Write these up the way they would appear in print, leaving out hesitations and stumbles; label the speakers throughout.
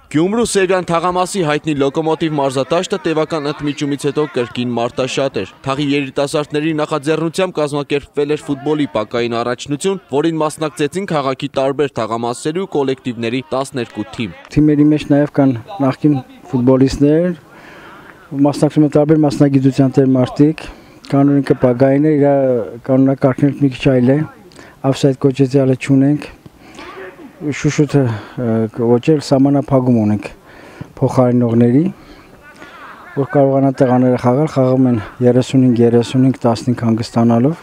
Speaker 1: Գյումրու Սևյան թաղամասի հայտնի լոկոմոտիվ մարզադաշտը տևական ընդմիջումից հետո կրկին մարտաշատ էր։ Թաղի երիտասարդների նախաձեռնությամբ կազմակերպվել էր ֆուտբոլի պակային առաջնություն, որին մասնակցեցին քաղաքի տարբեր թաղամասերի ու կոլեկտիվների 12 թիմ։
Speaker 2: Թիմերի մեջ նաև կան նախկին ֆուտբոլիստներ, մասնակցում են տարբեր մասնագիտության տեր մարդիկ, կանոնիկը պակային է, իր կանոնակարգն մի քիչ այլ է, օֆսայդ կոչեցյալը չունենք։ Շուշուտը ոչել սահմանափակում ունենք փոխարինողների, որ կարողանան տղաները խաղալ, խաղում են 35-35-15 հանգստանալով,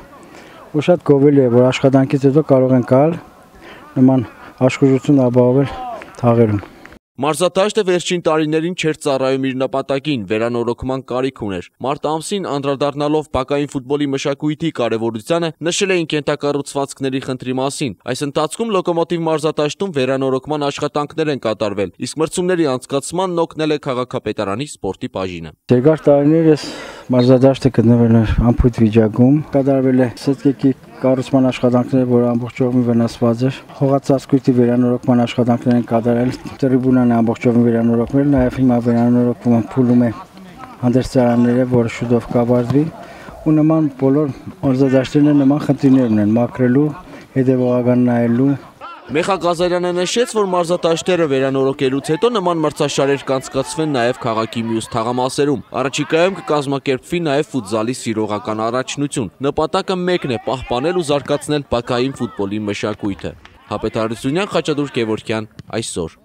Speaker 2: ու շատ գովելի է, որ աշխատանքից հետո կարող են գալ նման աշխուժություն ապահովել թաղերում։
Speaker 1: Մարզադաշտը վերջին տարիներին չէր ծառայում իր նպատակին, վերանորոգման կարիք ուներ։ Մարտ ամսին անդրադառնալով բակային ֆուտբոլի մշակույթի կարևորությանը նշել էին կենտակառուցվածքների խնդրի մասին։ Այս ընթացքում լոկոմոտիվ մարզադաշտում վերանորոգման աշխատանքներ են կատարվել, իսկ մրցումների անցկացմանն օգնել է քաղաքապետարանի սպորտի բաժինը։
Speaker 2: Երկար տարիներ այս մարզադաշտը գտնվել է անփույթ վիճակում, կատարվել է սեթկեքի կառուցման աշխատանքները, որը ամբողջովին վնասված էր։ Հողածածկույթի վերանորոգման աշխատանքներ են կատարել, տրիբունան է ամբողջովին վերանորոգվել, նաև հիմա վերանորոգումը փուլում է հանդերձարանները, որը շուտով կավարտվի, ու նման բոլոր մարզադաշտերն նման խնդիրներ ունեն՝ մաքրելու, հետևողական նայելու։
Speaker 1: Մեխա Ղազարյանը նշեց, որ մարզադաշտերը վերանորոգելուց հետո նման մրցաշարեր կանցկացվեն նաև քաղաքի մյուս թաղամասերում։ Առաջիկայում կկազմակերպվի նաև ֆուտզալի սիրողական առաջնություն։ Նպատակը մեկն է՝ պահպանել ու զարգացնել բակային ֆուտբոլի մշակույթը։ Հապետ Հարությունյան, Խաչատուր Գևորգյան, այսօր։